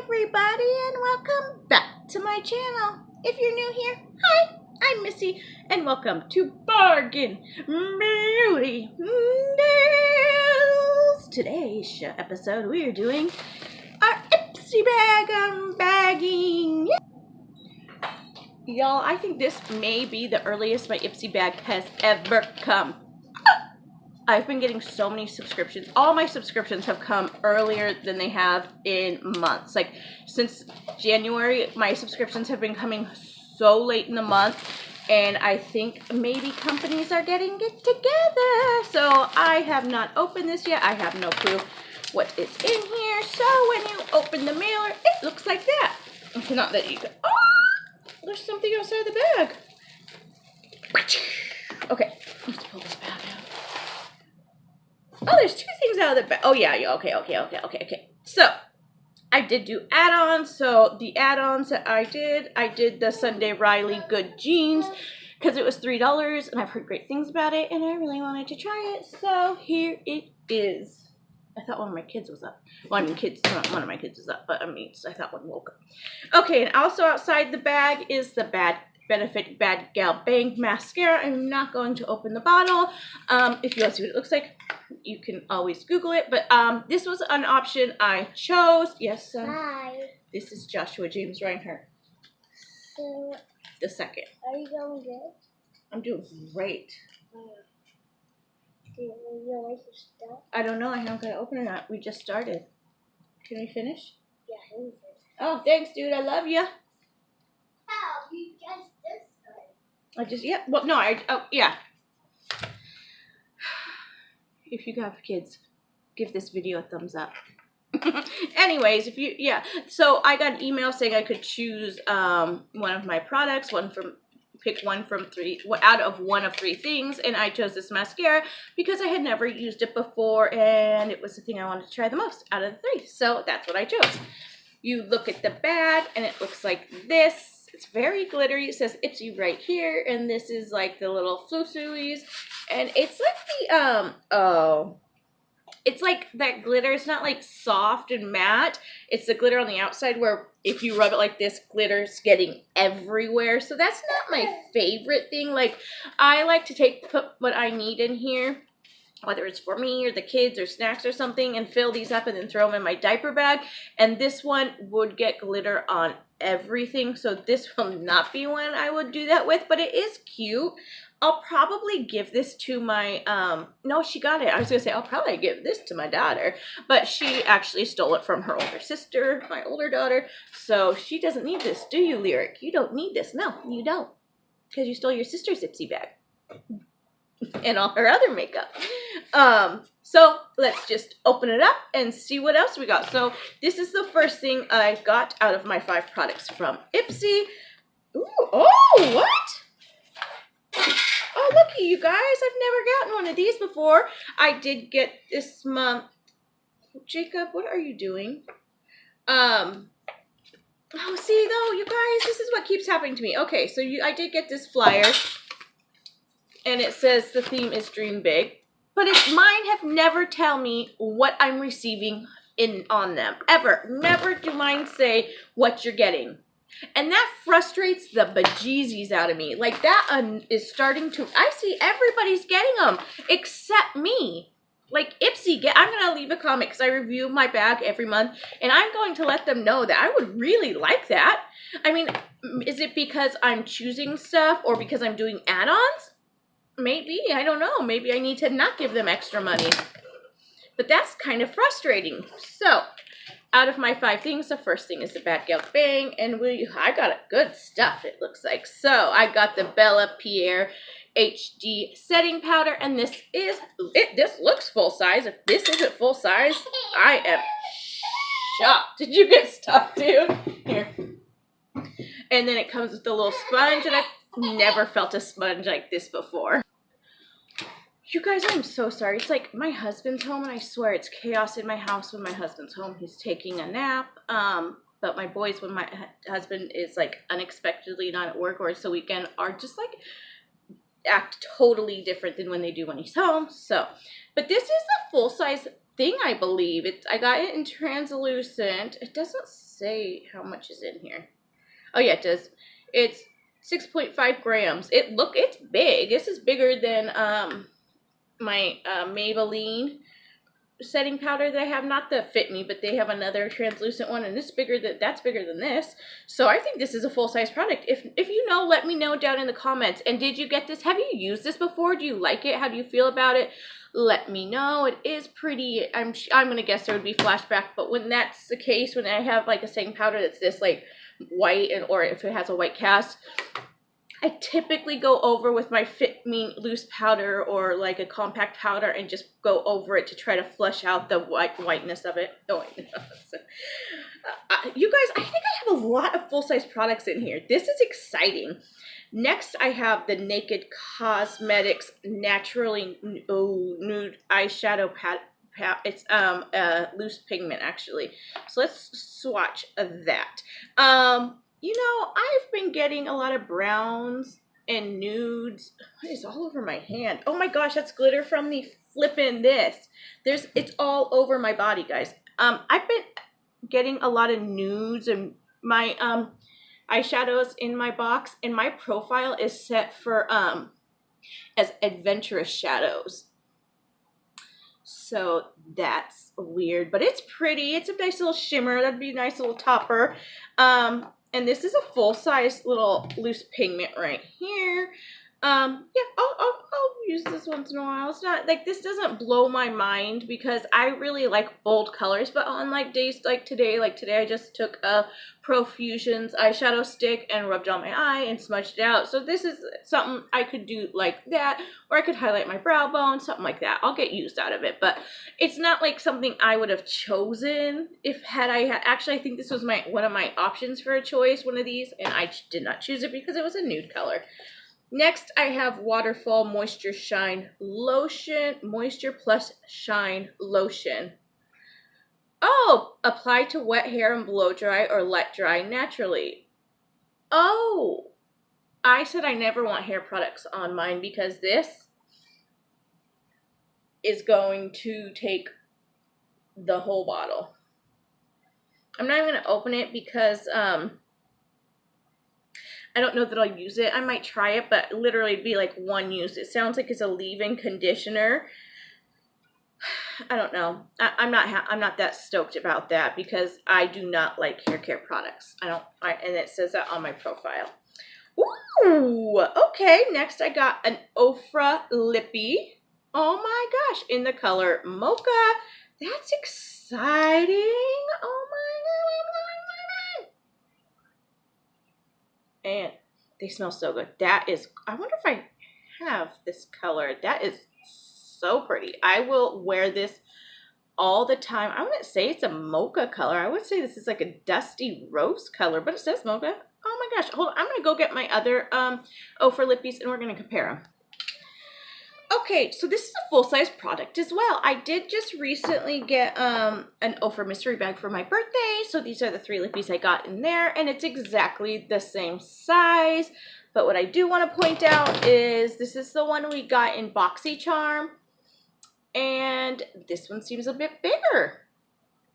everybody, and welcome back to my channel. If you're new here, hi, I'm Missy, and welcome to Bargain Beauty Deals. Today's episode, we are doing our Ipsy bag bagging. Y'all, I think this may be the earliest my Ipsy bag has ever come. I've been getting so many subscriptions. All my subscriptions have come earlier than they have in months. Like since January, my subscriptions have been coming so late in the month. And I think maybe companies are getting it together. So I have not opened this yet. I have no clue what is in here. So when you open the mailer, it looks like that. Okay, not that you can. Oh, there's something outside the bag. Okay, let's pull this bag out. Oh, there's two things out of the bag. Oh, yeah. Okay. So, I did do add-ons. So, the add-ons that I did the Sunday Riley Good Jeans because it was $3 and I've heard great things about it and I really wanted to try it. So, here it is. I thought one of my kids was up. Well, I mean, one of my kids is up, but I mean, I thought one woke up. Okay, and also outside the bag is the Benefit Bad Gal Bang mascara. I'm not going to open the bottle. If you want to see what it looks like, you can always Google it. But this was an option I chose. Yes, Hi. This is Joshua James Reinhardt. So, the second. are you going good? I'm doing great. Do you like your stuff? I don't know. I haven't got to open it or not. We just started. Can we finish? Yeah, I will. Oh, thanks, dude. I love you. How? You just this good. Yeah. Well, no, yeah. If you have kids, give this video a thumbs up. Anyways, so I got an email saying I could choose one of my products, pick one from three, out of one of three things, and I chose this mascara because I had never used it before, and it was the thing I wanted to try the most out of the three, so that's what I chose. You look at the bag, and it looks like this. It's very glittery. It says Ipsy right here, and this is like the little flusuies, and it's like the it's like that glitter. It's not like soft and matte. It's the glitter on the outside where if you rub it like this, glitter's getting everywhere. So that's not my favorite thing. Like I like to put what I need in here, whether it's for me or the kids or snacks or something, and fill these up and then throw them in my diaper bag. And this one would get glitter on everything, so this will not be one I would do that with, but it is cute. I'll probably give this to my, no, she got it. I was going to say, I'll probably give this to my daughter, but she actually stole it from her older sister, my older daughter, so she doesn't need this. Do you, Lyric? You don't need this. No, you don't, because you stole your sister's Ipsy bag and all her other makeup. So let's just open it up and see what else we got. So this is the first thing I got out of my 5 products from Ipsy. Ooh, oh, what? Oh, looky, you guys. I've never gotten one of these before. I did get this month. Jacob, what are you doing? Oh, see, though, you guys, this is what keeps happening to me. Okay, so I did get this flyer, and it says the theme is Dream Big. But mine have never tell me what I'm receiving on them. Ever. Never do mine say what you're getting. And that frustrates the bejesus out of me. Like that is starting to, I see everybody's getting them except me. Like Ipsy, I'm going to leave a comment because I review my bag every month. And I'm going to let them know that I would really like that. I mean, is it because I'm choosing stuff or because I'm doing add-ons? Maybe, I don't know. Maybe I need to not give them extra money. But that's kind of frustrating. So, out of my 5 things, the first thing is the Bad Gal Bang. And I got good stuff, it looks like. So, I got the Bella Pierre HD setting powder. And this looks full size. If this isn't full size, I am shocked. Did you get stuff, dude? Here. And then it comes with a little sponge. And I've never felt a sponge like this before. You guys, I'm so sorry. It's like my husband's home, and I swear it's chaos in my house when my husband's home. He's taking a nap. But my boys, when my husband is like unexpectedly not at work or it's the weekend, are just like act totally different than when they do when he's home. So, but this is a full size thing, I believe. I got it in translucent. It doesn't say how much is in here. Oh yeah, it does. It's 6.5 grams. It's big. This is bigger than my Maybelline setting powder that I have, not the Fit Me, but they have another translucent one, and that's bigger than this. So I think this is a full-size product. If you know, let me know down in the comments. And did you get this? Have you used this before? Do you like it? How do you feel about it? Let me know. It is pretty. I'm gonna guess there would be flashback, but when that's the case, when I have like a setting powder that's this like white, or if it has a white cast, I typically go over with my Fit Me loose powder or like a compact powder and just go over it to try to flush out the whiteness of it. You guys, I think I have a lot of full-size products in here. This is exciting. Next, I have the Naked Cosmetics Naturally Nude Eyeshadow Palette. It's loose pigment, actually. So let's swatch that. You know, I've been getting a lot of browns and nudes. What is all over my hand? Oh my gosh, that's glitter from the flippin' this. It's all over my body, guys. I've been getting a lot of nudes and my eyeshadows in my box, and my profile is set for as adventurous shadows. So that's weird, but it's pretty. It's a nice little shimmer. That'd be a nice little topper. And this is a full-size little loose pigment right here. Yeah, I'll use this once in a while. It's not like, this doesn't blow my mind because I really like bold colors, but on like days like today I just took a Profusions eyeshadow stick and rubbed it on my eye and smudged it out. So this is something I could do like that, or I could highlight my brow bone, something like that. I'll get used out of it, but it's not like something I would have chosen actually, I think this was one of my options for a choice, one of these, and I did not choose it because it was a nude color. Next, I have Waterfall Moisture Shine Lotion, Moisture Plus Shine Lotion. Oh, apply to wet hair and blow dry or let dry naturally. Oh, I said I never want hair products on mine because this is going to take the whole bottle. I'm not even going to open it because I don't know that I'll use it. I might try it, but literally it'd be like one use. It sounds like it's a leave-in conditioner. I don't know. I'm not that stoked about that because I do not like hair care products. And it says that on my profile. Ooh, okay. Next I got an Ofra Lippy. Oh my gosh, in the color Mocha. That's exciting. Oh my god. And they smell so good. I wonder if I have this color. That is so pretty. I will wear this all the time. I wouldn't say it's a mocha color. I would say this is like a dusty rose color, but it says mocha. Oh my gosh. Hold on. I'm going to go get my other Ofra Lippies and we're going to compare them. Okay, so this is a full-size product as well. I did just recently get an Ofra mystery bag for my birthday. So these are the 3 lippies I got in there, and it's exactly the same size. But what I do want to point out is this is the one we got in BoxyCharm, and this one seems a bit bigger.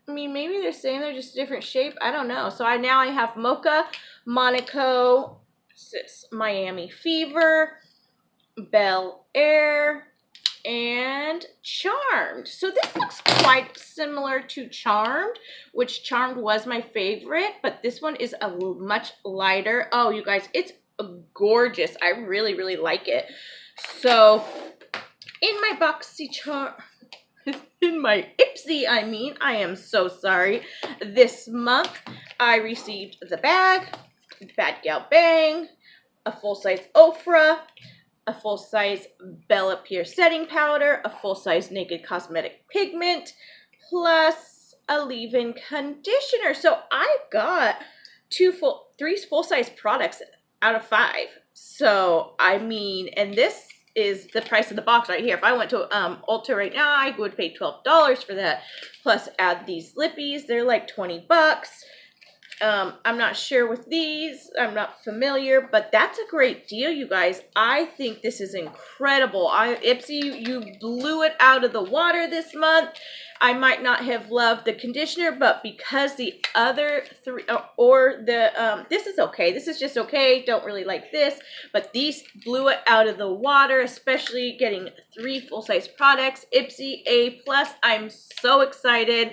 I mean, maybe they're saying they're just a different shape. I don't know. So now I have Mocha, Monaco, Miami Fever, Bel Air, and Charmed. So this looks quite similar to Charmed, which Charmed was my favorite, but this one is a much lighter. Oh, you guys, it's gorgeous. I really, really like it. So in my BoxyCharm, in my Ipsy, I am so sorry. This month, I received the bag, Bad Gal Bang, a full-size Ofra, a full-size Bella Pierre setting powder, a full-size Naked Cosmetic Pigment, plus a leave-in conditioner. So I got 3 full-size products out of 5. So, I mean, and this is the price of the box right here. If I went to Ulta right now, I would pay $12 for that. Plus, add these lippies. They're like 20 bucks. I'm not sure with these. I'm not familiar, but that's a great deal, you guys. I think this is incredible. Ipsy, you blew it out of the water this month. I might not have loved the conditioner, but because the other three, this is okay. This is just okay. Don't really like this, but these blew it out of the water, especially getting 3 full-size products. Ipsy A+. I'm so excited.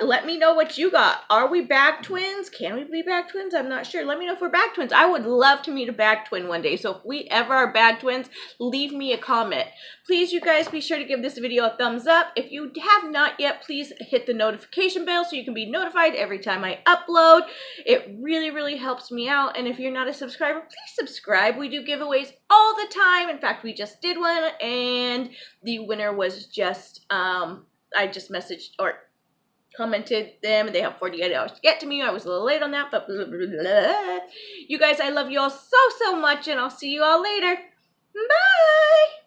Let me know what you got. Are we bag twins? Can we be bag twins? I'm not sure. Let me know if we're bag twins. I would love to meet a bag twin one day. So if we ever are bag twins, leave me a comment. Please, you guys, be sure to give this video a thumbs up. If you have not yet, please hit the notification bell so you can be notified every time I upload. It really, really helps me out. And if you're not a subscriber, please subscribe. We do giveaways all the time. In fact, we just did one, and the winner was just, I just messaged or commented them, and they have 48 hours to get to me. I was a little late on that, but blah, blah, blah. You guys, I love you all so much, and I'll see you all later. Bye!